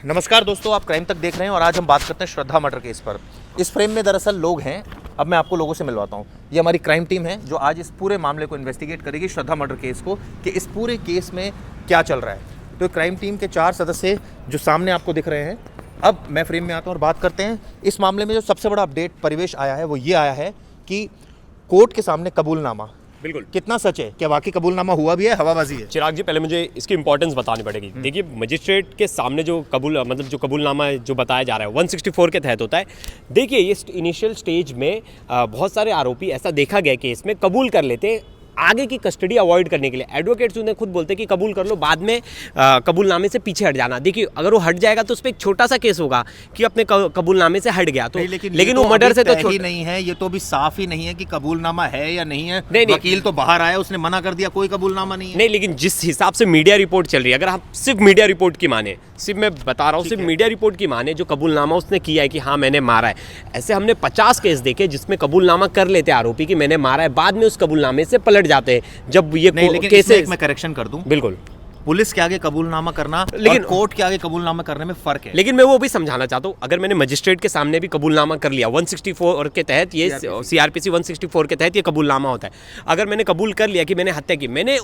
नमस्कार दोस्तों, आप क्राइम तक देख रहे हैं और आज हम बात करते हैं श्रद्धा मर्डर केस पर। इस फ्रेम में दरअसल लोग हैं, अब मैं आपको लोगों से मिलवाता हूँ। ये हमारी क्राइम टीम है जो आज इस पूरे मामले को इन्वेस्टिगेट करेगी, श्रद्धा मर्डर केस को, कि इस पूरे केस में क्या चल रहा है। तो क्राइम टीम के 4 सदस्य जो सामने आपको दिख रहे हैं, अब मैं फ्रेम में आता हूँ और बात करते हैं। इस मामले में जो सबसे बड़ा अपडेट परिवेश आया है वो ये आया है कि कोर्ट के सामने कबूलनामा, बिल्कुल, कितना सच है, क्या वाकई कबूलनामा हुआ भी है, हवाबाजी है? चिराग जी, पहले मुझे इसकी इंपॉर्टेंस बतानी पड़ेगी। देखिए, मजिस्ट्रेट के सामने जो जो कबूलनामा जो बताया जा रहा है 164 के तहत होता है। देखिए, ये इनिशियल स्टेज में बहुत सारे आरोपी ऐसा देखा गया केस में कबूल कर लेते हैं आगे की कस्टडी अवॉइड करने के लिए। एडवोकेट्स उन्हें खुद बोलते हैं कि कबूल कर लो, बाद में कबूलनामे से पीछे हट जाना। देखिए, अगर वो हट जाएगा तो उस पर एक छोटा सा केस होगा कि अपने कबूलनामे से हट गया तो, लेकिन वो मर्डर से तो ही नहीं है। ये तो अभी साफ ही नहीं है कि कबूलनामा है या नहीं है। नहीं, वकील तो बाहर आया, उसने मना कर दिया, कोई कबूलनामा नहीं है। नहीं, लेकिन जिस हिसाब से मीडिया रिपोर्ट चल रही है, अगर आप सिर्फ मीडिया रिपोर्ट की माने, सिर्फ मैं बता रहा हूँ, सिर्फ मीडिया रिपोर्ट की माने, जो कबूलनामा उसने किया है कि हाँ मैंने मारा है, ऐसे हमने 50 केस देखे जिसमें कबूलनामा कर लेते आरोपी कि मैंने मारा है, बाद में उस कबूलनामे से पलट जाते हैं। जब ये केसेस मैं करेक्शन कर दूं, बिल्कुल, पुलिस के आगे कबूलनामा करना लेकिन कोर्ट के आगे कबूलनामा करने में फर्क है। लेकिन मैं वो भी समझाना चाहता हूँ, अगर मैंने मजिस्ट्रेट के सामने भी कबूलनामा कर लिया 164 के तहत, ये सीआरपीसी 164 के तहत ये कबूलनामा होता है। अगर मैंने कबूल कर लिया कि मैंने हत्या की, मैंने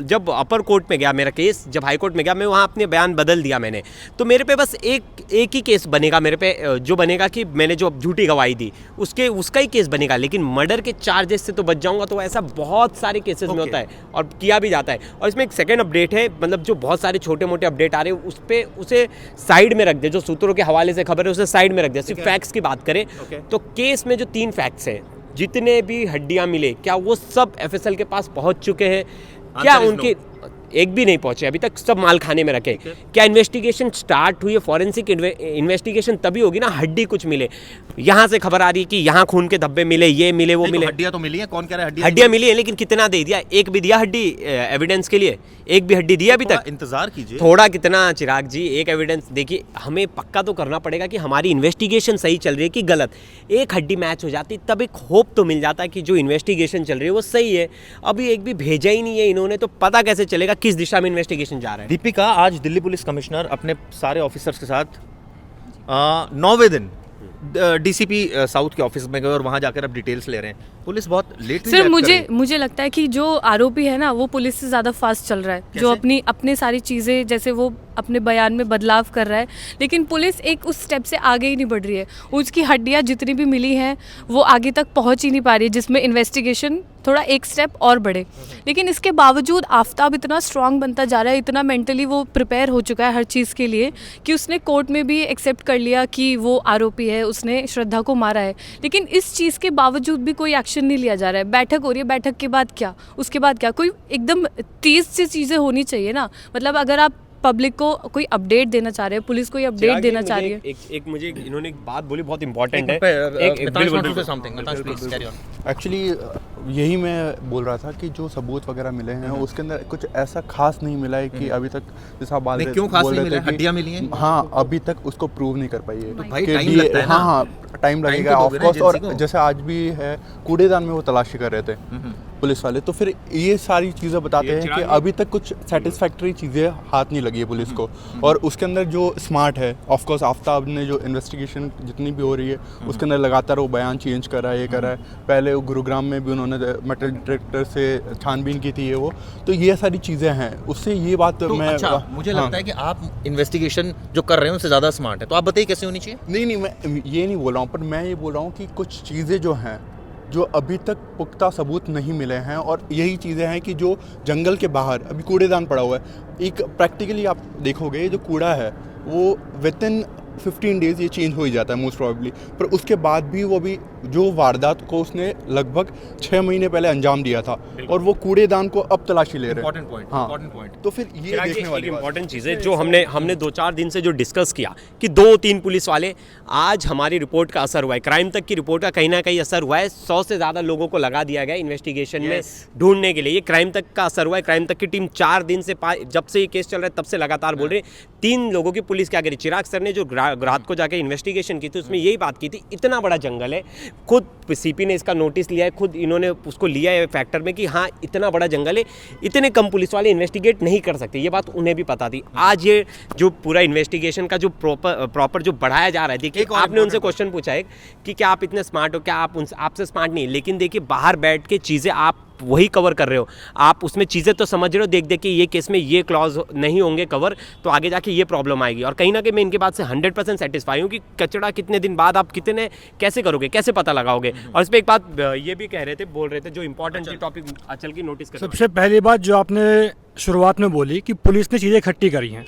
जब अपर कोर्ट में गया मेरा केस, जब हाई कोर्ट में गया, मैं वहाँ अपने बयान बदल दिया मैंने, तो मेरे पे बस एक ही केस बनेगा मेरे पे, जो बनेगा कि मैंने जो झूठी गवाही दी उसका ही केस बनेगा। लेकिन मर्डर के चार्जेस से तो बच जाऊंगा। तो ऐसा बहुत सारे केसेस में होता है और किया भी जाता है। और इसमें एक सेकंड अपडेट है, मतलब जो बहुत सारे छोटे मोटे अपडेट आ रहे हैं उसे साइड में रख दे, जो सूत्रों के हवाले से खबर है उसे साइड में रख दे, सिर्फ फैक्ट्स की बात करें तो केस में जो 3 फैक्ट्स हैं, जितने भी हड्डियां मिले, क्या वो सब एफएसएल के पास पहुंच चुके हैं? क्या उनके एक भी नहीं पहुंचे अभी तक, सब माल खाने में रखे। क्या इन्वेस्टिगेशन स्टार्ट हुई है? फॉरेंसिक इन्वेस्टिगेशन तभी होगी ना हड्डी कुछ मिले। यहाँ से खबर आ रही है कि यहाँ खून के धब्बे मिले, ये मिले, वो मिले। हड्डियां तो मिली है, कौन कह रहा है हड्डियां मिली है, लेकिन कितना दे दिया? एक भी दिया हड्डी एविडेंस के लिए? एक भी हड्डी दिया अभी तक? इंतजार कीजिए थोड़ा, कितना चिराग जी, एक एविडेंस देखिए, हमें पक्का तो करना पड़ेगा कि हमारी इन्वेस्टिगेशन सही चल रही है कि गलत। एक हड्डी मैच हो जाती तब एक होप तो मिल जाता है कि जो इन्वेस्टिगेशन चल रही है वो सही है। अभी एक भी भेजा ही नहीं है इन्होंने, तो पता कैसे चलेगा किस दिशा में इन्वेस्टिगेशन जा रहा है? दीपिका, आज दिल्ली पुलिस कमिश्नर अपने सारे ऑफिसर्स के साथ 9वें दिन डीसीपी साउथ के ऑफिस में गए और वहां जाकर अब डिटेल्स ले रहे हैं। पुलिस बहुत लेट सर, मुझे लगता है कि जो आरोपी है ना वो पुलिस से ज़्यादा फास्ट चल रहा है। कैसे? जो अपने सारी चीज़ें, जैसे वो अपने बयान में बदलाव कर रहा है, लेकिन पुलिस एक उस स्टेप से आगे ही नहीं बढ़ रही है। उसकी हड्डियाँ जितनी भी मिली हैं वो आगे तक पहुँच ही नहीं पा रही है, जिसमें इन्वेस्टिगेशन थोड़ा एक स्टेप और बढ़े। लेकिन इसके बावजूद आफ्ताब इतना स्ट्रांग बनता जा रहा है, इतना मेंटली वो प्रिपेयर हो चुका है हर चीज़ के लिए कि उसने कोर्ट में भी एक्सेप्ट कर लिया कि वो आरोपी है, उसने श्रद्धा को मारा है। लेकिन इस चीज़ के बावजूद भी कोई एक्शन नहीं लिया जा रहा है। बैठक हो रही है, बैठक के बाद क्या, उसके बाद क्या? कोई एकदम तेज़ से चीज़ें होनी चाहिए ना। मतलब अगर आप पब्लिक को कोई अपडेट देना चाह रहे हैं, पुलिस कोई अपडेट देना चाह रही है। एक मुझे इन्होंने एक बात बोली, बहुत इंपॉर्टेंट है। एक्चुअली यही मैं बोल रहा था कि जो सबूत वगैरह मिले हैं उसके अंदर कुछ ऐसा खास नहीं मिला है कि अभी तक, जैसा आप बात क्यों खास नहीं मिला? हड्डियां मिली हैं, हाँ, अभी तक उसको प्रूव नहीं कर पाई है। तो भाई टाइम लगता है ना। हाँ, टाइम लगेगा ऑफ कोर्स। और जैसे आज भी है, कूड़ेदान में वो तलाशी कर रहे थे पुलिस वाले, तो फिर ये सारी चीज़ें बताते हैं कि अभी तक कुछ सेटिस्फैक्टरी चीज़ें हाथ नहीं लगी है पुलिस को। और उसके अंदर जो स्मार्ट है, ऑफ कोर्स आफ्ताब ने जो इन्वेस्टिगेशन जितनी भी हो रही है उसके अंदर लगातार वो बयान चेंज कर रहा है, ये कर रहा है। पहले वो गुरुग्राम में भी उन्होंने मेटल डिटेक्टर से छानबीन की थी ये वो, तो ये सारी चीज़ें हैं। उससे ये बात तो मैं मुझे लगता है कि आप इन्वेस्टिगेशन जो कर रहे हैं उससे ज़्यादा स्मार्ट है, तो आप बताइए कैसे होनी चाहिए? नहीं, मैं ये नहीं बोल रहा हूँ, पर मैं ये बोल रहा हूँ कि कुछ चीज़ें जो हैं जो अभी तक पुख्ता सबूत नहीं मिले हैं, और यही चीज़ें हैं कि जो जंगल के बाहर अभी कूड़ेदान पड़ा हुआ है। एक प्रैक्टिकली आप देखोगे जो कूड़ा है वो विदिन 15 डेज़ ये चेंज हो ही जाता है मोस्ट प्रोबेबली, पर उसके बाद भी वो भी जो वारदात को उसने लगभग 6 महीने पहले अंजाम दिया था, और वो कूड़ेदान को अब तलाशी ले रहे हैं। हाँ, तो फिर ये देखने वाली इंपॉर्टेंट चीज़ है जो हमने 2-4 दिन से जो डिस्कस किया कि 2-3 पुलिस वाले, आज हमारी रिपोर्ट का असर हुआ है, क्राइम तक की रिपोर्ट का कहीं ना कहीं असर हुआ है। 100 से ज़्यादा लोगों को लगा दिया गया इन्वेस्टिगेशन में ढूंढने के लिए। ये क्राइम तक का असर हुआ है। क्राइम तक की टीम 4 दिन से, जब से ये केस चल रहा है तब से लगातार बोल रहे हैं। 3 लोगों की पुलिस क्या करी, चिराग सर ने जो रात को जाके इन्वेस्टिगेशन की थी, उसमें यही बात की थी, इतना बड़ा जंगल है, खुद सीपी ने इसका नोटिस लिया है, खुद इन्होंने उसको लिया है फैक्टर में कि हाँ इतना बड़ा जंगल है, इतने कम पुलिस वाले इन्वेस्टिगेट नहीं कर सकते, ये बात उन्हें भी पता थी। आज ये जो पूरा इन्वेस्टिगेशन का जो प्रॉपर जो बढ़ाया जा रहा है, देखिए आपने उनसे क्वेश्चन पूछा है कि क्या आप इतने स्मार्ट हो, क्या आप आपसे स्मार्ट नहीं, लेकिन देखिए बाहर बैठ के चीज़ें आप वही कवर कर रहे हो, आप उसमें चीज़ें तो समझ रहे हो, देख के ये केस में ये क्लॉज नहीं होंगे कवर, तो आगे जाके ये प्रॉब्लम आएगी। और कहीं ना कहीं मैं इनके बात से 100% सेटिस्फाई हूँ कि कचरा कितने दिन बाद आप कितने कैसे करोगे, कैसे पता लगाओगे। और इस पर एक बात ये भी कह रहे थे, बोल रहे थे जो इंपॉर्टेंट टॉपिक अचल की नोटिस कर, सबसे पहली बात जो आपने शुरुआत में बोली कि पुलिस ने चीज़ें इकट्ठी करी हैं,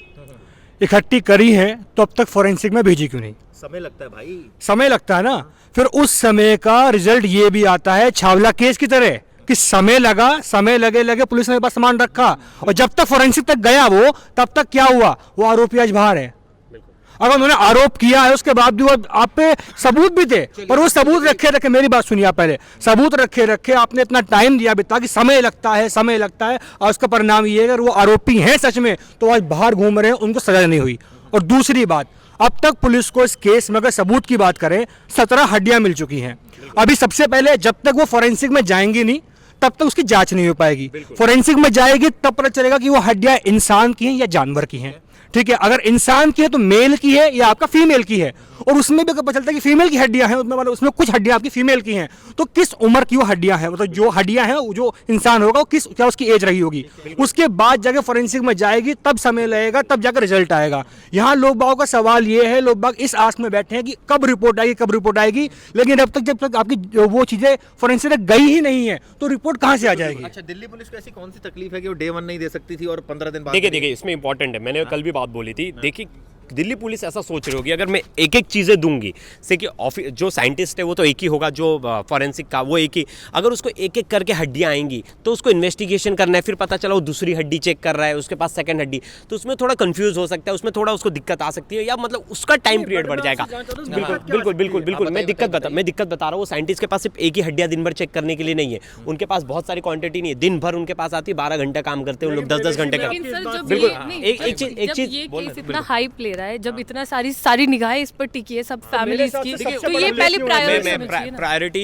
इकट्ठी करी हैं तो अब तक फॉरेंसिक में भेजी क्यों नहीं? समय लगता है भाई, समय लगता है ना, फिर उस समय का रिजल्ट ये भी आता है छावला केस की तरह कि समय लगा, समय लगे पुलिस ने बस सामान रखा, और जब तक फोरेंसिक तक गया वो, तब तक क्या हुआ, वो आरोपी आज बाहर है। अगर उन्होंने आरोप किया है उसके बाद भी वो आप पे सबूत भी थे, पर वो सबूत रखे मेरी बात सुनिए आप पहले, सबूत रखे आपने इतना टाइम दिया भी, ताकि समय लगता है, और उसका परिणाम ये है अगर वो आरोपी हैं सच में तो आज बाहर घूम रहे हैं, उनको सजा नहीं हुई। और दूसरी बात, अब तक पुलिस को इस केस में अगर सबूत की बात करें 17 हड्डियां मिल चुकी हैं। अभी सबसे पहले जब तक वो फोरेंसिक में जाएंगी नहीं तब तक उसकी जांच नहीं हो पाएगी, फोरेंसिक में जाएगी तब पता चलेगा कि वो हड्डियां इंसान की हैं या जानवर की हैं। ठीक है, अगर इंसान की है तो मेल की है या आपका फीमेल की है, और उसमें भी पता चलता है कि फीमेल की हड्डियां हैं, उसमें कुछ हड्डियां आपकी फीमेल की हैं, तो किस उम्र की वो हड्डियां हैं, मतलब जो हड्डियां हैं जो इंसान होगा वो क्या उसकी एज रही होगी, उसके बाद जाके फोरेंसिक में जाएगी, तब समय लगेगा, तब जाकर रिजल्ट आएगा। यहाँ लोग बागों का सवाल ये है, लोग बाग इस आस में बैठे हैं कि कब रिपोर्ट आएगी, लेकिन अब तक जब तक आपकी वो चीजें फोरेंसिक तक गई ही नहीं है तो रिपोर्ट कहाँ से आ जाएगी? अच्छा, दिल्ली पुलिस को ऐसी कौन सी तकलीफ है कि वो डे 1 नहीं दे सकती थी और 15 दिन बाद? देखिए इसमें इंपॉर्टेंट है, मैंने कल भी बात बोली थी, देखिए दिल्ली पुलिस ऐसा सोच रही होगी अगर मैं एक एक चीज़ें दूंगी से कि ऑफिस जो साइंटिस्ट है वो तो एक ही होगा, जो फॉरेंसिक का वो एक ही, अगर उसको एक एक करके हड्डियां आएंगी तो उसको इन्वेस्टिगेशन करना है, फिर पता चला वो दूसरी हड्डी चेक कर रहा है, उसके पास सेकंड हड्डी, तो उसमें थोड़ा कंफ्यूज हो सकता है, उसमें थोड़ा उसको दिक्कत आ सकती है, या मतलब उसका टाइम पीरियड बढ़ जाएगा। बिल्कुल मैं दिक्कत बता रहा हूँ, साइंटिस्ट के पास सिर्फ एक ही हड्डियां दिन भर चेक करने के लिए नहीं है, उनके पास बहुत सारी क्वांटिटी नहीं है, दिन भर उनके पास आती है, 12 घंटे काम करते हैं उन लोग, 10-10 घंटे का। बिल्कुल एक चीज इतना हाइप ले रहा है, जब इतना सारी निगाहें इस पर टिकी है सब फैमिलीज की, तो ये पहली प्रायोरिटी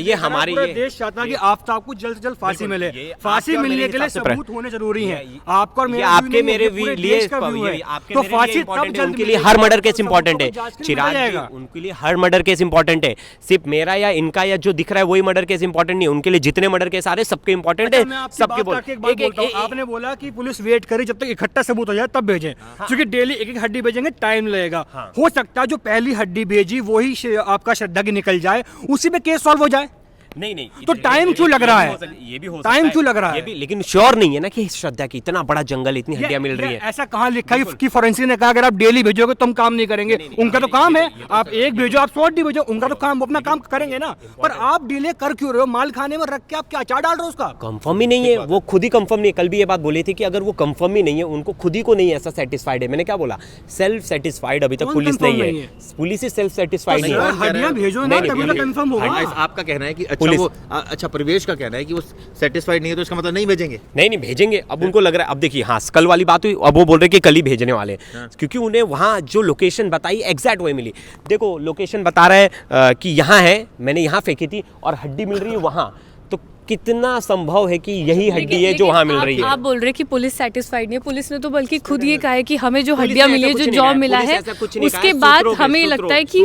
ये हमारी देश चाहता है कि आफ्ताब को जल्द से जल्द फांसी मिले, फांसी मिलने के लिए सबूत होने जरूरी है। आपका और मेरा, आपके मेरे लिए तो फांसी तब उनके लिए हर मर्डर केस इंपॉर्टेंट है, चिराग उनके लिए हर मर्डर केस इंपॉर्टेंट है, सिर्फ मेरा या इनका या जो दिख रहा है वही मर्डर केस इंपॉर्टेंट नहीं है, उनके लिए जितने मर्डर केस आ रहे सबके इंपॉर्टेंट है, सबके। आपने बोला कि पुलिस वेट करे जब तक इकट्ठा सबूत हो जाए तब भेजें, क्योंकि डेली एक हड्डी भेजेंगे टाइम लगेगा। हो सकता है जो पहली हड्डी भेजी वही आपका श्रद्धा की निकल जाए, उसी में केस सॉल्व हो जाए। नहीं तो टाइम क्यों लग रहा है? ये भी हो टाइम क्यों लग रहा है? लेकिन श्योर नहीं है ना कि श्रद्धा की इतना बड़ा जंगल, इतनी हड्डियां मिल रही है। ऐसा कहाँ लिखा है कि फोरेंसिक ने कहा अगर आप डेली भेजोगे तो हम काम नहीं करेंगे? उनका तो काम है, आप एक भेजो, आप 100 हड्डी भेजो, उनका तो काम, अपना काम करेंगे ना। पर आप डिले कर क्यों रहे हो? माल खाने में रख के आप क्या अचार डाल रहे हो? उसका कंफर्म ही नहीं है, वो खुद ही कंफर्म नहीं है। कल भी ये बात बोली थी कि अगर वो कंफर्म ही नहीं है, उनको खुद ही को नहीं ऐसा सेटिस्फाइड है। मैंने क्या बोला, सेल्फ सेटिस्फाइड अभी तक पुलिस नहीं है, पुलिस ही सेल्फ सेटिस्फाइड नहीं है। हड्डियां भेजो ना, तभी तो कंफर्म होगा। आपका कहना है कि अच्छा परिवेश का कहना है कि वो सेटिस्फाइड नहीं है, तो इसका मतलब नहीं भेजेंगे? नहीं भेजेंगे। अब उनको लग रहा है, अब देखिए हाँ कल वाली बात हुई, अब वो बोल रहे कि कल ही भेजने वाले, क्योंकि उन्हें वहाँ जो लोकेशन बताई एग्जैक्ट वही मिली। देखो लोकेशन बता रहा है कि यहाँ है, मैंने यहाँ फेंकी थी और हड्डी मिल रही है वहाँ, तो कितना संभव है कि यही हड्डी है जो वहाँ मिल रही है? आप बोल रहे हैं कि पुलिस सेटिस्फाइड नहीं है, पुलिस ने तो बल्कि खुद ये कहा है कि हमें जो हड्डियां मिली है, जो जॉब मिला है, उसके बाद हमें लगता है कि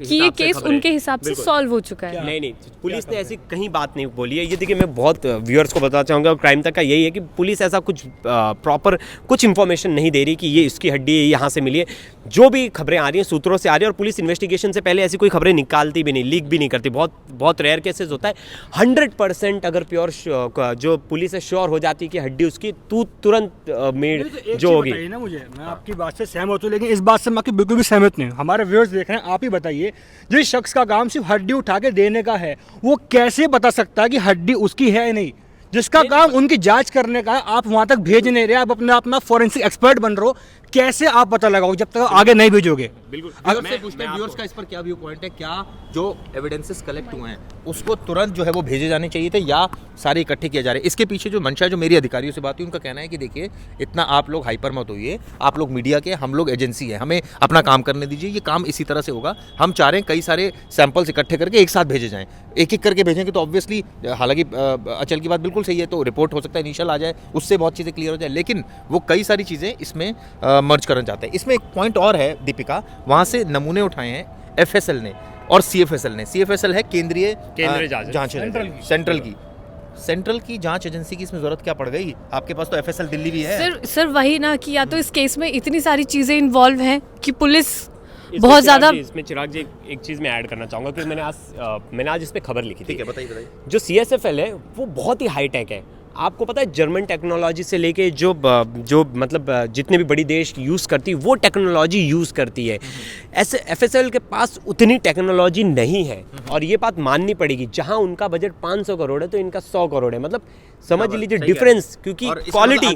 ये केस उनके हिसाब से सॉल्व हो चुका है। नहीं पुलिस ने ऐसी कहीं बात नहीं बोली है। ये देखिए मैं बहुत व्यूअर्स को बताना चाहूँगा, क्राइम तक का यही है कि पुलिस ऐसा कुछ प्रॉपर कुछ इन्फॉर्मेशन नहीं दे रही कि ये इसकी हड्डी यहाँ से मिली है। जो भी खबरें आ रही हैं सूत्रों से आ रही है, और पुलिस इन्वेस्टिगेशन से पहले ऐसी कोई खबरें निकालती भी नहीं, लीक भी नहीं करती। बहुत रेयर केसेस होता है। 100% अगर प्योर जो पुलिस है श्योर हो जाती है कि हड्डी उसकी, तू तुरंत मेड जो होगी ना। मुझे, मैं आपकी बात से सहमत हूँ, लेकिन इस बात से मैं आपकी बिल्कुल भी सहमत नहीं हूँ। हमारे व्यूअर्स देख रहे हैं, आप ही बताइए, जिस शख्स का काम सिर्फ हड्डी उठा के देने का है, वो कैसे बता सकता है कि हड्डी उसकी है या नहीं? जिसका काम उनकी जांच करने का है, आप वहां तक भेज नहीं रहे, आप अपना फोरेंसिक एक्सपर्ट बन रहे हो, कैसे आप पता लगाओगे जब तक आगे नहीं भेजोगे? बिल्कुल व्यूअर्स से पूछते हैं, व्यूअर्स का इस पर क्या व्यू पॉइंट है, क्या जो एविडेंसेस कलेक्ट हुए हैं उसको तुरंत जो है वो भेजे जाने चाहिए थे या सारे इकट्ठे किए जा रहे हैं? इसके पीछे जो मंशा, जो मेरी अधिकारियों से बात हुई, उनका कहना है कि देखिए इतना आप लोग हाइपर मत होइए, आप लोग मीडिया के, हम लोग एजेंसी है, हमें अपना काम करने दीजिए, ये काम इसी तरह से होगा। हम चाह रहे हैं कई सारे सैंपल्स इकट्ठे करके एक साथ भेजे जाएं, एक एक करके भेजेंगे तो ऑब्वियसली, हालांकि अचल की बात बिल्कुल सही है, तो रिपोर्ट हो सकता है इनिशियल आ जाए, उससे बहुत चीज़ें क्लियर हो जाए, लेकिन वो कई सारी चीज़ें इसमें मर्ज करना चाहते हैं। इसमें एक पॉइंट और है दीपिका, वहाँ से नमूने उठाए हैं एफएसएल ने और सीएफएसएल ने। सीएफएसएल है केंद्रीय जांच एजेंसी, सेंट्रल की जांच एजेंसी की इसमें जरूरत क्या पड़ गई? आपके पास तो एफएसएल दिल्ली भी है। सर वही ना कि या तो इस केस में इतनी सारी चीज़ें इन्वॉल्व हैं कि पुलिस बहुत ज़्यादा। इसमें चिराग जी एक चीज़ मैं ऐड करना चाहूँगा कि मैंने आज इस पे खबर लिखी थी। ठीक है, बताइए। जो CSFL है वो बहुत ही हाई टेक है। आपको पता है जर्मन टेक्नोलॉजी से लेके जो मतलब जितने भी बड़ी देश यूज़ करती है वो टेक्नोलॉजी यूज़ करती है। ऐसे FSL के पास उतनी टेक्नोलॉजी नहीं है और ये बात माननी पड़ेगी। जहां उनका बजट 500 करोड़ है तो इनका 100 करोड़ है, मतलब समझ लीजिए डिफरेंस। क्योंकि क्वालिटी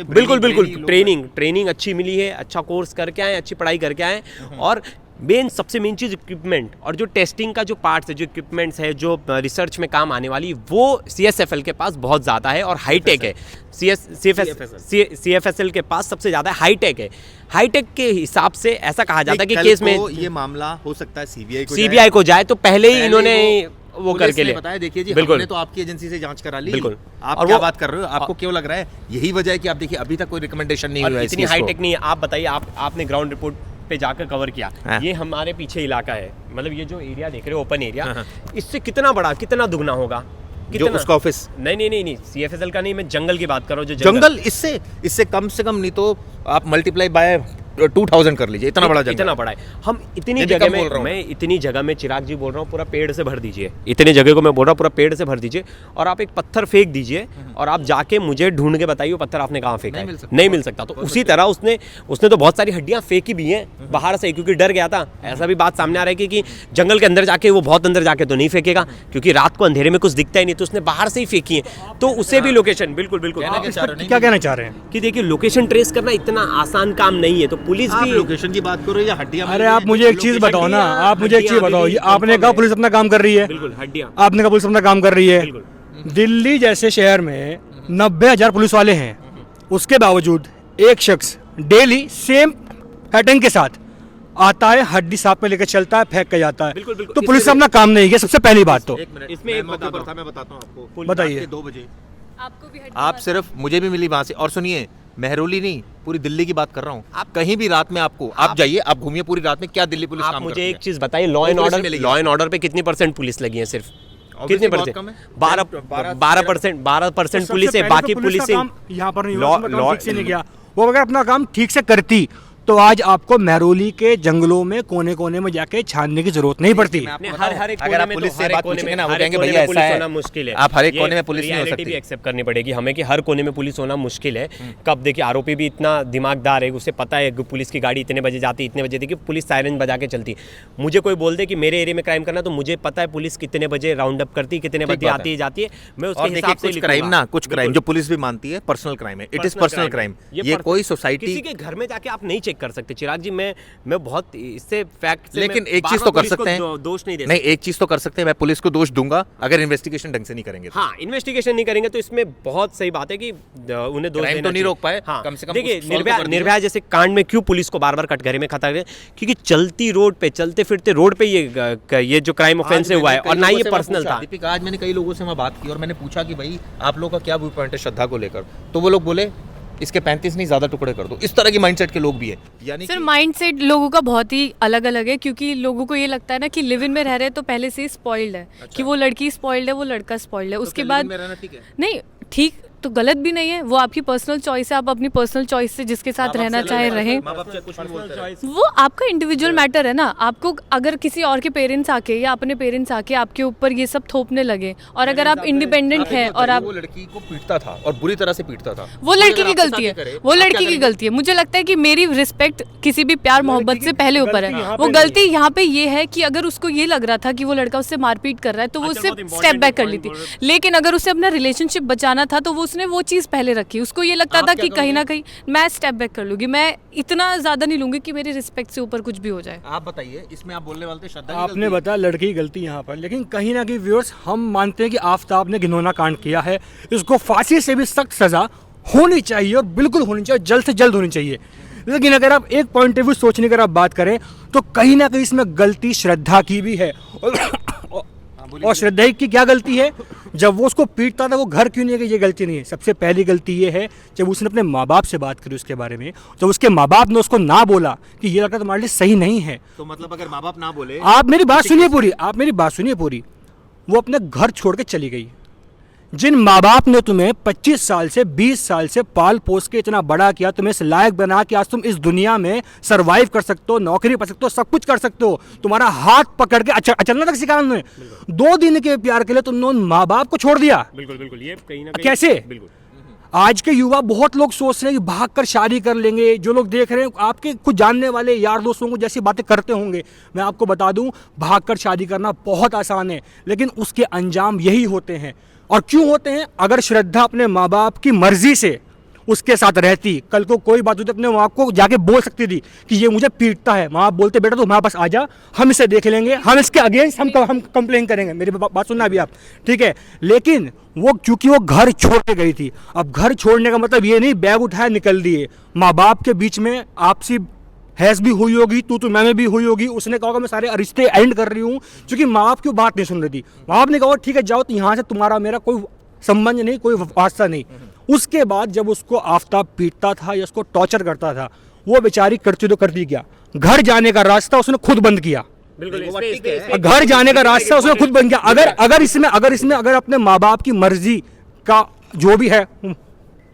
बिल्कुल ट्रेनिंग अच्छी मिली है, अच्छा कोर्स करके आए, अच्छी पढ़ाई करके आए, और सबसे मेन चीज़ इक्विपमेंट और जो टेस्टिंग का जो पार्ट्स है, जो इक्विपमेंट्स है, जो रिसर्च में काम आने वाली, वो CSFL के पास बहुत ज़्यादा है और हाईटेक है। CFSL के पास सबसे ज़्यादा हाईटेक है। हाईटेक के हिसाब से ऐसा कहा जाता है कि केस में ये मामला हो सकता है CBI को जाए, तो पहले ही इन्होंने वो करके ले बताया। देखिए जी, बिल्कुल, हमने तो आपकी एजेंसी से जांच करा ली। बिल्कुल। आप क्या बात कर रहे हो? आपको क्यों लग रहा है यही वजह है कि आप देखिए अभी तक कोई रिकमेंडेशन नहीं हुआ है? इतनी हाईटेक नहीं है। आप बताइए, आपने ग्राउंड रिपोर्ट पे जाकर कवर किया। ये हमारे पीछे इलाका है, मतलब ये जो एरिया देख रहे हो ओपन एरिया, इससे कितना बड़ा, कितना दुगना होगा? जो उसका ऑफिस नहीं, CFSL का नहीं, मैं जंगल की बात कर रहा हूँ। जो जंगल इससे कम से कम नहीं तो आप मल्टीप्लाई बाय 2000 कर लीजिए, इतना बड़ा जंगल, इतना बड़ा है। हम इतनी जगह में, मैं इतनी जगह में चिराग जी बोल रहा हूँ, पूरा पेड़ से भर दीजिए। इतने जगह को मैं बोल रहा हूँ पूरा पेड़ से भर दीजिए, और आप एक पत्थर फेंक दीजिए और आप जाके मुझे ढूंढ के बताइए वो पत्थर आपने कहाँ फेंका है। नहीं मिल सकता। तो उसी तरह उसने तो बहुत सारी हड्डियाँ फेंकी भी हैं बाहर से, क्योंकि डर गया था। ऐसा भी बात सामने आ रहा है कि जंगल के अंदर जाके, वो बहुत अंदर जाके तो नहीं फेंकेगा, क्योंकि रात को अंधेरे में कुछ दिखता ही नहीं, तो उसने बाहर से ही फेंकी है। तो उसे भी लोकेशन बिल्कुल क्या कहना चाह रहे हैं कि देखिए लोकेशन ट्रेस करना इतना आसान काम नहीं है, तो पुलिस भी लोकेशन की बात करो या हड्डियां। अरे आप मुझे एक चीज बताओ ना, आप मुझे एक चीज बताओ, आपने कहा पुलिस अपना काम कर रही है, बिल्कुल हड्डियां, आपने कहा पुलिस अपना काम कर रही है। दिल्ली जैसे शहर में 90,000 पुलिस वाले हैं, उसके बावजूद एक शख्स डेली सेम पैटर्न के साथ आता है, हड्डी साफ में लेकर चलता है, फेंक के जाता है। तो पुलिस से अपना काम नहीं किया, सबसे पहली बात। तो इसमें एक मौके पर था, मैं बताता हूँ आपको। बताइए। 2 बजे आपको भी आप सिर्फ, मुझे भी मिली वहां से, और सुनिए, महरौली नहीं, पूरी दिल्ली की बात कर रहा हूँ। आप कहीं भी रात में आप जाइए, आप घूमिए पूरी रात में, क्या दिल्ली पुलिस काम करती है? मुझे एक चीज बताइए, लॉ एंड ऑर्डर पे कितनी % पुलिस लगी है? सिर्फ कितने %? 12% पुलिस है, बाकी पुलिस यहाँ पर नहीं गया। वो अगर अपना काम ठीक से करती तो आज आपको महरौली के जंगलों में कोने कोने में जाके छानने की जरूरत नहीं पड़ती। हर एक अगर आप पुलिस से बात पूछेंगे ना, वो कहेंगे भैया ऐसा है, मुश्किल है। आप हर एक कोने में पुलिस नहीं हो सकती। भी एक्सेप्ट करनी पड़ेगी हमें कि हर कोने में पुलिस होना मुश्किल है। कब देखिए आरोपी भी इतना दिमागदार है, उसे पता है पुलिस की गाड़ी इतने बजे जाती है, इतने बजे देखिए पुलिस सायरन बजा के चलती है। मुझे कोई बोल दे कि मेरे एरिया में क्राइम करना, तो मुझे पता है पुलिस कितने बजे राउंड अप करती है, कितने बजे आती है जाती है। मैं उसके हिसाब से कुछ क्राइम जो पुलिस भी मानती है पर्सनल क्राइम है, इट इज पर्सनल क्राइम। ये कोई सोसाइटी, किसी के घर में जाके आप नहीं चेक कर सकते। चिराग जी, मैं बहुत इससे फैक्ट, लेकिन एक चीज तो कर सकते हैं, दोष नहीं दे नहीं, एक चीज तो कर सकते हैं, मैं पुलिस को दोष दूंगा अगर इन्वेस्टिगेशन ढंग से नहीं करेंगे। हाँ, इन्वेस्टिगेशन नहीं करेंगे तो इसमें बहुत सही बात है कि उन्हें दोष देना तो नहीं रोक पाए। हाँ, कम से कम देखिए निर्भया जैसे कांड में क्यों पुलिस को बार-बार कटघरे में खता गया? क्योंकि चलती रोड पे, चलते फिरते रोड पे ये जो क्राइम ऑफेंस हुआ है, और ना ये पर्सनल था। दीपिका, आज मैंने कई लोगों से वहाँ बात की और मैंने पूछा कि भाई आप लोगों का क्या व्यू पॉइंट है श्रद्धा को लेकर, तो वो लोग बोले इसके 35 नहीं ज्यादा टुकड़े कर दो। इस तरह की माइंडसेट के लोग भी है। यानी सर माइंडसेट लोगों का बहुत ही अलग अलग है, क्योंकि लोगों को ये लगता है ना कि लिव इन में रह रहे हैं तो पहले से स्पॉइल्ड है। अच्छा। कि वो लड़की स्पॉइल्ड है, वो लड़का स्पॉइल्ड है, तो उसके बाद नहीं, ठीक तो गलत भी नहीं है, वो आपकी पर्सनल चॉइस है, आप अपनी पर्सनल चॉइस से जिसके साथ रहना चाहे रहें, वो आपका इंडिविजुअल मैटर है ना। आपको अगर किसी और के पेरेंट्स आके या अपने पेरेंट्स आके आपके ऊपर ये सब थोपने लगे, और अगर आप इंडिपेंडेंट हैं और आप, वो लड़की को पीटता था और बुरी तरह से पीटता था, वो लड़की की गलती है, वो लड़की की गलती है। मुझे लगता है कि मेरी रिस्पेक्ट किसी भी प्यार मोहब्बत से पहले ऊपर है। वो गलती यहाँ पे ये है कि अगर उसको ये लग रहा था कि वो लड़का उससे मारपीट कर रहा है तो वो उससे स्टेप बैक कर ली थी, लेकिन अगर उसे अपना रिलेशनशिप बचाना था तो वो उसने वो चीज़ पहले रखी, उसको ये लगता था कि कहीं ना कहीं मैं स्टेप बैक कर लूँगी, मैं इतना ज़्यादा नहीं लूँगी कि मेरी रिस्पेक्ट से ऊपर कुछ भी हो जाए। आप बताइए, इसमें आप बोलने वाले थे श्रद्धा की आपने गलती है। बताया लड़की की गलती यहाँ पर, लेकिन कहीं ना कहीं व्यूअर्स हम मानते हैं कि आफताब ने घिनौना कांड किया है, इसको फांसी से भी सख्त सज़ा होनी चाहिए और बिल्कुल होनी चाहिए, जल्द से जल्द होनी चाहिए। लेकिन अगर आप एक पॉइंट ऑफ व्यू सोचने की अगर आप बात करें तो कहीं ना कहीं इसमें गलती श्रद्धा की भी है। और श्रद्धा की क्या गलती है? जब वो उसको पीटता था वो घर क्यों नहीं गई, ये गलती नहीं है। सबसे पहली गलती ये है जब उसने अपने माँ बाप से बात करी उसके बारे में, जब उसके माँ बाप ने उसको ना बोला कि ये लड़का तुम्हारे लिए सही नहीं है। तो मतलब अगर माँ बाप ना बोले, आप मेरी बात सुनिए पूरी, आप मेरी बात सुनिए पूरी। वो अपने घर छोड़ के चली गई। जिन माँ बाप ने तुम्हें 25 साल से 20 साल से पाल पोस के इतना बड़ा किया, तुम्हें इस लायक बना कि आज तुम इस दुनिया में सरवाइव कर सकते हो, नौकरी पा सकते हो, सब कुछ कर सकते हो, तुम्हारा हाथ पकड़ के चलना तक सिखाया उन्होंने, 2 दिन के प्यार के लिए तुमने उन माँ बाप को छोड़ दिया। बिल्कुल बिल्कुल, ये कहीं ना कहीं कैसे? बिल्कुल आज के युवा बहुत लोग सोच रहे हैं कि भागकर शादी कर लेंगे। जो लोग देख रहे हैं आपके कुछ जानने वाले यार दोस्तों को जैसी बातें करते होंगे, मैं आपको बता दूं भागकर शादी करना बहुत आसान है, लेकिन उसके अंजाम यही होते हैं। और क्यों होते हैं? अगर श्रद्धा अपने माँ बाप की मर्जी से उसके साथ रहती, कल को कोई बात होती अपने माँ बाप को जाके बोल सकती थी कि ये मुझे पीटता है, माँ बाप बोलते बेटा तो हमारे पास आ जा, हम इसे देख लेंगे, हम इसके अगेंस्ट हम कंप्लेन करेंगे। मेरी बात सुनना अभी आप, ठीक है? लेकिन वो क्योंकि वो घर छोड़ के गई थी, अब घर छोड़ने का मतलब ये नहीं बैग उठाया निकल दिए। माँ बाप के बीच में आपसी हैस भी हुई होगी, तू मैं भी हुई होगी। उसने कहा मैं सारे रिश्ते एंड कर रही हूँ, क्योंकि माँ बाप की बात नहीं सुन रही थी। माँ बाप ने कहा ठीक है जाओ, तो यहाँ से तुम्हारा मेरा कोई संबंध नहीं, कोई वास्ता नहीं। उसके बाद जब उसको आफताब पीटता था या उसको टॉर्चर करता था, वो बेचारी करती तो करती क्या, घर जाने का रास्ता उसने खुद बंद किया। बिल्कुल घर जाने का रास्ता उसने खुद बंद किया। अगर अपने माँ बाप की मर्जी का जो भी है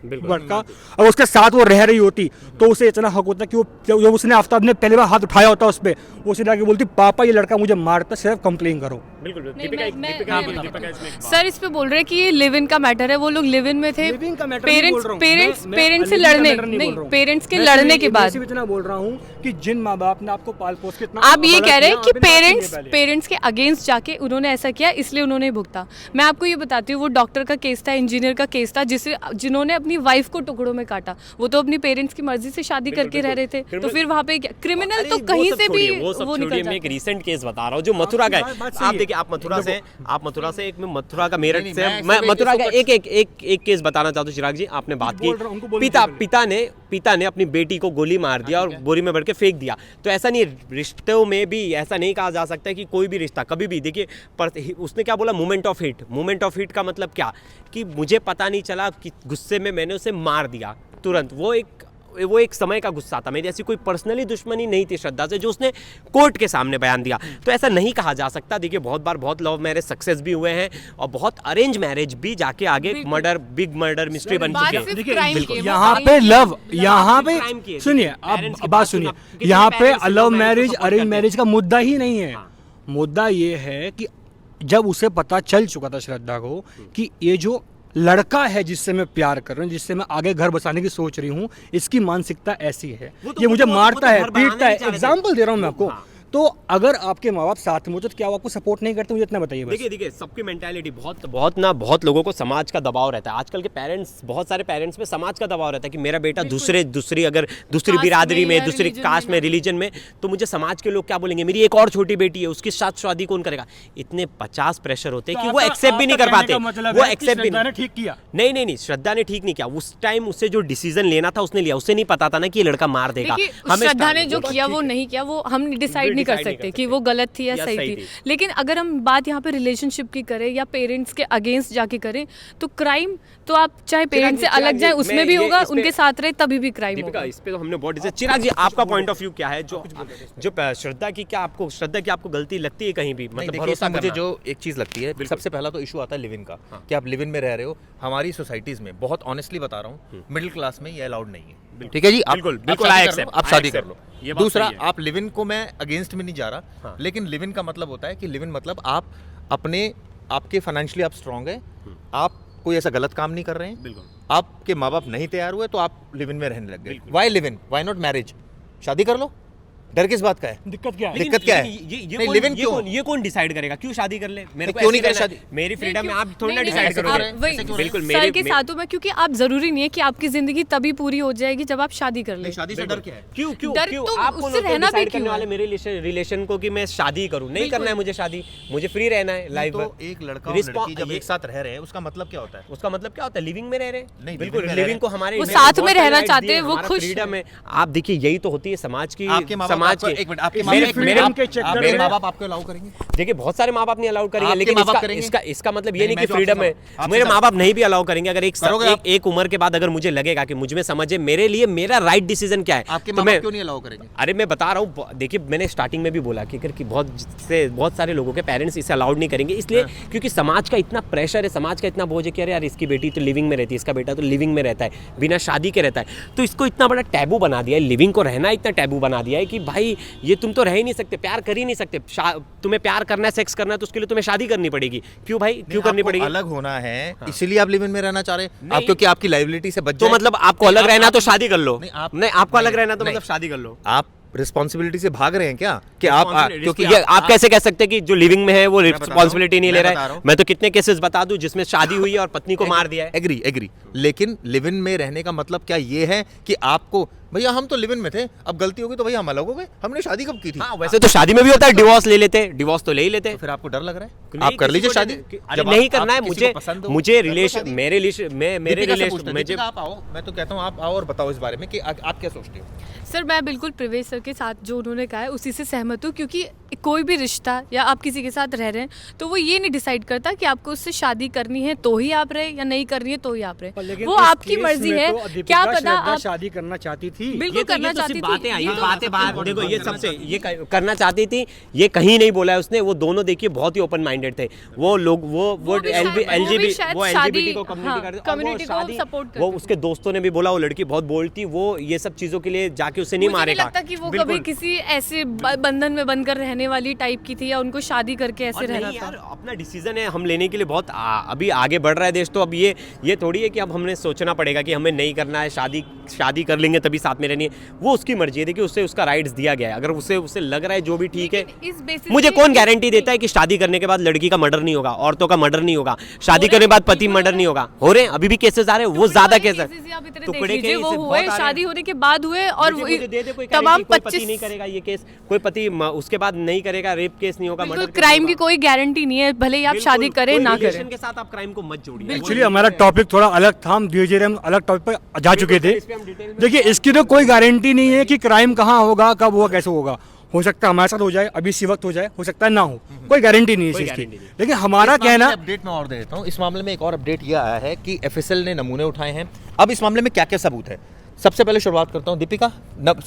लड़का, और उसके साथ वो रह रही होती तो उसे इतना हक होता कि वो जब उसने आफताब ने पहली बार हाथ उठाया होता उस पर, वो उसे जाके बोलती पापा ये लड़का मुझे मारता, सिर्फ कंप्लेन करो। बिल्कुल नहीं, दीपिका मैं- दीपिका मैं- दीपिका इसमें एक बात- सर इस पे बोल रहे हैं कि ये लिव इन का मैटर है, वो लोग लिव इन में थे, Living का matter नहीं बोल पेरेंट्स रहा हूँ। पेरेंट्स मैं पेरेंट्स से living का लड़ने matter नहीं नहीं, बोल रहा हूँ। पेरेंट्स के मैं लड़ने के सिर्फ बाद सिर्फ इतना बोल रहा हूँ कि जिन माँ बाप ने आपको पाल पोस के इतना आप ये बड़ा कह रहे हैं किया, कि आपने बात पेरेंट्स सुनिए पहले। पेरेंट्स के अगेंस्ट जाके उन्होंने ऐसा किया इसलिए उन्होंने भुगता। मैं आपको ये बताती हूँ, वो डॉक्टर का केस था, इंजीनियर का केस था, जिन्होंने अपनी वाइफ को टुकड़ों में काटा, वो तो अपनी पेरेंट्स की मर्जी से शादी करके रह रहे थे, तो फिर वहाँ पे क्रिमिनल अरे तो वो कहीं सब से भी छोड़िए, वो सब वो निकल छोड़िए। मैं जाता एक है। रीसेंट केस बता रहा हूँ जो मथुरा का है। बात सही आप है। देखिए, आप मथुरा से एक, मैं मथुरा का मेरठ नहीं, से, मैं मैं सिर्फ मथुरा का एक एक केस बताना चाहता हूँ। चिराग जी आपने बात बोल रहा हूँ, उनको की, बोलने पिता ने अपनी बेटी को गोली मार दिया और बोरी में भर के फेंक दिया। तो ऐसा नहीं, रिश्तों में भी ऐसा नहीं कहा जा सकता कि कोई भी रिश्ता कभी भी, देखिए उसने क्या बोला, मोमेंट ऑफ हिट का मतलब क्या कि मुझे पता नहीं चला कि गुस्से में मैंने उसे मार दिया तुरंत। वो एक समय का गुस्सा था, मेरी ऐसी कोई पर्सनली दुश्मनी नहीं थी श्रद्धा से जो उसने कोर्ट के सामने बयान दिया। तो ऐसा नहीं कहा जा सकता। देखिए बहुत बार बहुत लव मैरिज सक्सेस भी हुए हैं और बहुत अरेंज मैरिज भी जाके आगे बिग मर्डर मिस्ट्री बन बात चुकी है। सिर्फ देखिए, crime बिल्कुल, की है, वो यहाँ crime पे की है। लव, यहाँ पे crime की है। सुनिए Parents आप की बात बात सुनिए, सुनो, कितने यहाँ पे parents love love marriage marriage को support अरेंज करते मैरिज का मुद्दा ही नहीं है। हाँ। मुद्दा ये है कि जब उसे पता चल चुका था श्रद्धा को कि ये जो लड़का है जिससे मैं प्यार कर रहा हूँ, जिससे मैं आगे घर बसाने की सोच रही हूँ, इसकी मानसिकता ऐसी है, ये मुझे मारता है, पीटता है। एग्जाम्पल दे रहा हूँ मैं आपको। तो अगर आपके माँ बाप साथ में हो तो क्या वो आपको सपोर्ट नहीं करते? मुझे इतना बताइए बस। देखिए सबकी मेंटालिटी बहुत लोगों को समाज का दबाव रहता है। आजकल के पेरेंट्स, बहुत सारे पेरेंट्स में समाज का दबाव रहता है कि मेरा बेटा दूसरी कास्ट बिरादरी में में, या दूसरी religion कास्ट में, में, रिलीजन में, तो मुझे समाज के लोग क्या बोलेंगे, मेरी एक और छोटी बेटी है उसके साथ शादी कौन करेगा। इतने 50 प्रेशर होते हैं कि वो एक्सेप्ट भी नहीं कर पाते। वो एक्सेप्ट भी नहीं, ठीक किया। नहीं, श्रद्धा ने ठीक नहीं किया। उस टाइम उससे जो डिसीजन लेना था उसने लिया। उसे नहीं पता था ना कि ये लड़का मार देगा। देखिए श्रद्धा ने जो किया वो नहीं किया, वो हम डिसाइड नहीं कर decide नहीं सकते कर कि वो गलत थी या सही थी। लेकिन अगर हम बात यहाँ पे रिलेशनशिप की करें या पेरेंट्स के अगेंस्ट जाके करें, तो क्राइम तो आप चाहे पेरेंट्स से अलग जाए उसमें भी होगा, उनके साथ रहे तभी भी क्राइम दीपिका, होगा। इस पे तो हमने बहुत डिस्कस। चिराग जी आपका पॉइंट ऑफ व्यू क्या है? जो श्रद्धा की आपको गलती लगती है कहीं भी, नहीं, मतलब देखिए, भरोसा मुझे करना? जो एक चीज़ लगती है, सबसे पहला तो इशू आता है लिव इन का, कि आप लिव इन में रह रहे हो। हमारी सोसाइटीज में बहुत ऑनेस्टली बता रहा हूँ, मिडिल क्लास में ये अलाउड नहीं है। ठीक है जी, बिल्कुल, आप शादी कर लो। ये बात दूसरा, सही है। आप लिव इन को मैं अगेंस्ट में नहीं जा रहा, लेकिन लिव इन का मतलब होता है कि लिव इन मतलब आप आपके फाइनेंशियली आप स्ट्रांग है, आप कोई ऐसा गलत काम नहीं कर रहे हैं, बिल्कुल। आपके माँ बाप नहीं तैयार हुए तो आप लिव इन में रहने लग गए। Why live in, why not marriage? शादी कर लो, डर किस बात का है? दिक्कत क्या है? दिक्कत क्या है? नहीं, live in क्यों? ये कौन डिसाइड करेगा क्यों शादी कर ले? मेरे को क्यों नहीं ऐसे करे रहना है। शादी? मेरी फ्रीडम है, आप थोड़ी ना नहीं, डिसाइड ऐसे करोगे। क्यों? वही, बिल्कुल सर के साथ हूं मैं, क्योंकि आप जरूरी नहीं है कि आपकी जिंदगी तभी पूरी हो जाएगी जब आप शादी कर ले। शादी से डर क्या है? क्यों क्यों डर क्यों तो आप कौन उससे होते हो रहना भी डिसाइड करने क्यों वाले है? मेरे रिलेशन को कि मैं शादी करूं? नहीं करना है मुझे शादी, मुझे फ्री रहना है लाइफ तो में। एक लड़का और लड़की जब एक साथ रह रहे हैं उसका मतलब क्या होता है? उसका मतलब क्या होता है? लिविंग में रह रहे हैं। नहीं, बिल्कुल living में रह लिविंग को हमारे वो इंडिया साथ में बहुत रहना rights चाहते दिए हैं, वो हमारा खुश freedom हैं। है। आप देखिए यही तो होती है समाज की, आपके माँ बाप समाज आपको- की एक मिनट, आपके मेरे- माँ बाप- मेरे- freedom के चक्कर मेरे में- माँ बाप आपको अलाउ करेंगे? देखिए बहुत सारे माँ बाप नहीं अलाउ करेंगे, आपके लेकिन माँ बाप इसका करेंगे? इसका इसका मतलब ये नहीं, नहीं मैं कि तो फ्रीडम है। आपसे आपसे मेरे सवाल- माँ बाप नहीं भी अलाउ करेंगे। अगर करोगे आप? एक उम्र के बाद अगर मुझे लगेगा कि मुझ में समझे मेरे लिए मेरा राइट डिसीजन क्या है, आपके तो माँ मैं बाप क्यों नहीं अलाउ करेंगे? अरे मैं बता रहा हूँ, देखिए मैंने स्टार्टिंग में भी बोला कि बहुत सारे लोगों के पेरेंट्स इसे अलाउड नहीं करेंगे, इसलिए क्योंकि समाज का इतना प्रेशर है, समाज का इतना बोझ है कि अरे यार इसकी बेटी तो लिविंग में रहती है, इसका बेटा तो लिविंग में रहता है, बिना शादी के रहता है, तो इसको इतना बड़ा टैबू बना दिया है, लिविंग को रहना इतना टैबू बना दिया है कि भाई ये तुम तो रह ही नहीं सकते, प्यार कर ही नहीं सकते, तुम्हें प्यार करना है, सेक्स करना है तो उसके लिए तुम्हें शादी करनी पड़ेगी। क्यों भाई, क्यों करनी आपको पड़ेगी? अलग होना है इसीलिए आप लिव इन में रहना चाह रहे हैं? आप नहीं। क्योंकि आपकी लाइबिलिटी से बच तो जाए? मतलब आपको अलग रहना तो शादी कर लो। नहीं, आप- नहीं, आपको अलग नहीं, रहना तो नहीं। मतलब शादी कर लो। आप रिस्पॉन्सिबिलिटी से भाग रहे हैं क्या? कि आप क्योंकि ये आप कैसे कह सकते हैं कि जो लिविंग में है वो बता रहा हूं, रिस्पॉन्सिबिलिटी नहीं ले मैं रहा बता है? रहा हूं। मैं तो कितने केसेस बता दूं जिसमें शादी हुई है और पत्नी को मार दिया है। एग्री, लेकिन लिव इन में रहने का मतलब क्या ये है कि आपको भैया हम तो लिव इन में थे, अब गलती होगी तो भैया हम अलग हो गए, हमने शादी कब की थी? हाँ वैसे तो शादी में भी होता है, डिवोर्स ले लेते हैं, डिवोर्स तो ले ही लेते हैं। फिर आपको डर लग रहा है? नहीं, आप कर लीजिए किसी को शादी। अरे जब नहीं आप- करना है आप किसी मुझे, को पसंद हो, मुझे कर लो रिलेशन शादी। मेरे दीपिका से पूछते हैं, रिलेशन दीपिका आप आओ, मैं तो कहता हूँ आप आओ और बताओ इस बारे में कि आप क्या सोचते हो? सर मैं बिल्कुल प्रवेश सर के साथ जो उन्होंने कहा है उसी से सहमत हूँ, क्योंकि कोई भी रिश्ता या आप किसी के साथ रह रहे हैं तो वो ये नहीं डिसाइड करता कि आपको उससे शादी करनी है तो ही आप रहे या नहीं करनी है तो ही आप रहे, वो आपकी मर्जी है। क्या पता आप शादी करना चाहती थी। बिल्कुल करना चाहती थी, बातें आई, ये तो- बातें बात देखो ये सबसे ये करना चाहती थी, ये कहीं नहीं बोला है उसने। वो दोनों देखिए बहुत ही ओपन माइंडेड थे वो लोग, वो भी शायद- वो भी एलजीबी शायद वो शादी- एलजीबीटी को कम्युनिटी हाँ, करते और वो community को शादी support वो करते उसके दोस्तों ने भी बोला वो लड़की बहुत बोल्ड थी, वो ये सब चीजों के लिए जाके उसे नहीं मुझे मारेगा। लगता कि वो बिल्कुल। कभी किसी ऐसे बंधन में बनकर रहने वाली टाइप की थी या उनको शादी करके ऐसे और रहना नहीं यार, था। अपना डिसीजन है हम लेने के लिए बहुत अभी आगे बढ़ रहा है देश, तो अब ये थोड़ी है कि अब हमने सोचना पड़ेगा कि हमें नहीं करना है शादी कर लेंगे तभी साथ में रहनी है, वो उसकी मर्जी है। देखिए उसे उसका राइट्स दिया गया है, अगर उसे लग रहा है जो भी ठीक है। लेकिन इस basis मुझे पे- कौन गारंटी देता है कि शादी करने के बाद लड़की का मर्डर नहीं होगा, औरतों का मर्डर नहीं होगा, शादी करने के बाद पति मर्डर नहीं होगा? हो रहे हैं, अभी भी केसेस आ रहे हैं, वो ज्यादा केस है। आप इतने देख टुकड़े लीजिए, के वो इसे हुए बहुत आ रहे हैं। शादी होने के बाद हुए और मुझे दे दे कोई तमाम गारंटी, कोई पति 25 नहीं करेगा ये केस, कोई पति उसके बाद नहीं करेगा, रेप केस नहीं होगा, बिल्कुल मर्डर क्राइम की कोई गारंटी नहीं है, भले ही आप शादी करें ना करें। के साथ आप क्राइम को मत जोड़िए। एक्चुअली हमारा टॉपिक थोड़ा अलग था, हम धीरे धीरे हम अलग टॉपिक पर जा चुके थे। इस पे हम डिटेल में- देखिए इसकी तो कोई गारंटी नहीं है कि क्राइम कहाँ होगा, कब होगा, कैसे होगा। हो सकता है हमारे साथ हो जाए, अभी इसी वक्त हो जाए, हो सकता है ना हो, कोई गारंटी नहीं है इस चीज़ की। गारंटी नहीं। लेकिन हमारा कहना, अपडेट मैं और दे देता हूँ। इस मामले में एक और अपडेट ये आया है कि एफएसएल ने नमूने उठाए हैं। अब इस मामले में क्या क्या सबूत है, सबसे पहले शुरुआत करता हूँ दीपिका।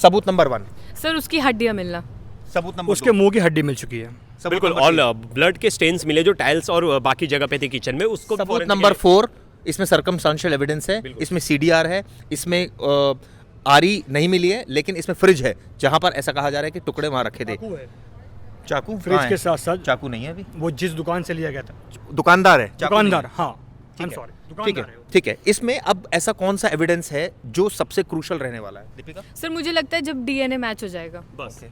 सबूत नंबर 1, सर उसकी हड्डियां मिलना, सबूत नंबर उसके मुंह की हड्डी मिल चुकी है। बिल्कुल, और ब्लड के स्टेन्स मिले जो टाइल्स और बाकी जगह पे थे किचन में, उसको सबूत forensic नंबर 4, इसमें सर्कमस्टांशियल एविडेंस है, इसमें सीडीआर है, इसमें आरी नहीं मिली है, लेकिन इसमें फ्रिज है जहां पर ऐसा कहा जा रहा है कि टुकड़े वहां रखे थे। चाकू फ्रिज के साथ साथ चाकू नहीं है अभी, वो जिस दुकान से लिया गया था, दुकानदार है, चाकू नहीं दुकानदार, हाँ ठीक है। सॉरी, है। दुकानदार है वो। ठीक है। इसमें अब ऐसा कौन सा एविडेंस है जो सबसे क्रूशल रहने वाला है दीपिका? सर मुझे लगता है जब डीएनए मैच हो जाएगा। बस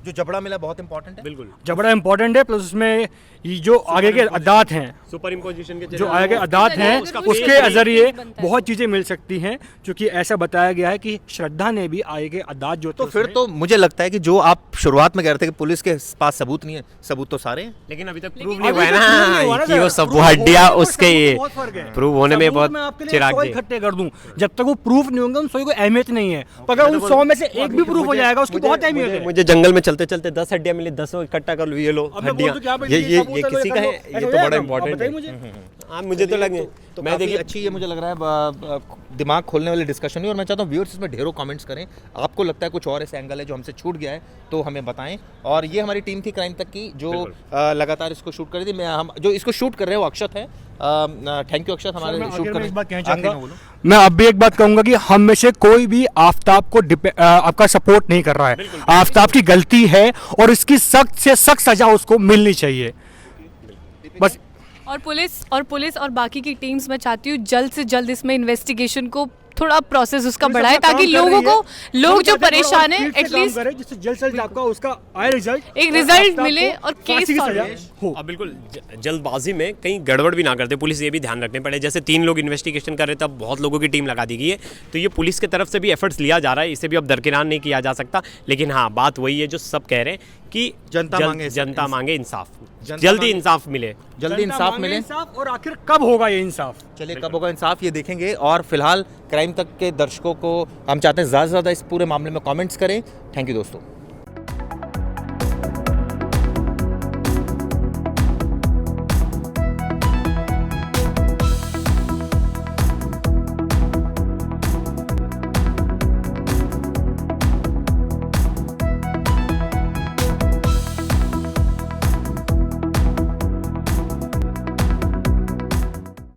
जो जबड़ा मिला बहुत इंपॉर्टेंट है। बिल्कुल जबड़ा इंपॉर्टेंट है, प्लस उसमें ये जो आगे के अदात हैं, सुपर इम्पोजिशन के जो आगे अदात हैं, उसका उसके face जरिए बनता है। बहुत चीज़ें मिल सकती हैं, क्योंकि ऐसा बताया गया है कि श्रद्धा ने भी आगे के अदात जो तो फिर तो मुझे लगता है कि जो आप शुरुआत में कह रहे थे कि पुलिस के पास सबूत नहीं है, सबूत तो सारे हैं। लेकिन अभी तक लेकिन प्रूव नहीं अभी हुआ है तक prove नहीं हुआ ना ना कि वो सर, सब prove हड्डियां होने में उसके सबूत ये बहुत फर्क है। प्रूव होने में सबूत बहुत मैं आपके लिए चिराग 100 जी। इकट्ठे कर दूं, जब तक वो प्रूफ नहीं होंगे उन 100 की कोई अहमियत नहीं है। पर अगर उन 100 में से एक भी प्रूफ हो जाएगा उसकी बहुत अहमियत है। मुझे जंगल में चलते चलते 10 हड्डियां मिली, 10 इकट्ठा कर लो, ये लो अब मैं बोल दूं क्या भाई, हड्डियां, ये सबूत किसी का है, ऐसा ये हो तो जाएगा? बड़ा आप इंपॉर्टेंट बताइए है। मुझे। हाँ मुझे तो लगे, तो मैं काफी देखिए अच्छी ये मुझे लग रहा है दिमाग खोलने वाली डिस्कशन हुई, और मैं चाहता हूँ व्यूअर्स इसमें ढेरों कमेंट्स करें। आपको लगता है कुछ और ऐसे एंगल है जो हमसे छूट गया है तो हमें बताएं। और ये हमारी टीम थी क्राइम तक की जो लगातार इसको शूट कर रही थी। हम जो इसको शूट कर रहे हैं वो अक्षत है। थैंक यू अक्षत, हमारे मैं शूट आखिर कर में एक बात कहना आखिर में चाहूंगा, बोलो। मैं अब भी एक बात कहूंगा कि हम में से कोई भी आफ्ताब को आपका सपोर्ट नहीं कर रहा है। आफ्ताब की गलती है और इसकी सख्त से सख्त सजा उसको मिलनी चाहिए। बस और पुलिस और बाकी की टीम्स मैं चाहती हूँ जल्द से जल्द इसमें इन्वेस्टिगेशन को थोड़ा प्रोसेस उसका पुलिस बढ़ाए अपना ताकि काम कर लोगों रही है। को, लोग हम जो चाहते हैं थोड़ा परेशान और है speed से काम एटलीस्ट करे, जिससे जल्द से जल्द आपका उसका आए रिजल्ट, एक और रिजल्ट आफ्ताब मिले को और केस फांसी की सॉल्व सजा हो। हो। अब बिल्कुल जल्दबाजी में कहीं गड़बड़ भी ना करते, पुलिस ये भी ध्यान रखने पड़े। जैसे 3 लोग इन्वेस्टिगेशन कर रहे थे, अब बहुत लोगों की टीम लगा दी गई है, तो ये पुलिस की तरफ से भी एफर्ट्स लिया जा रहा है, इसे भी अब दरकिनार नहीं किया जा सकता। लेकिन हाँ, बात वही है जो सब कह रहे हैं कि जनता मांगे इंसाफ, जल्दी इंसाफ मिले, जल्दी इंसाफ मांगे मिले। इंसाफ, और आखिर कब होगा ये इंसाफ? चलिए कब होगा इंसाफ ये देखेंगे। और फिलहाल क्राइम तक के दर्शकों को हम चाहते हैं ज़्यादा से ज़्यादा इस पूरे मामले में कमेंट्स करें। थैंक यू दोस्तों।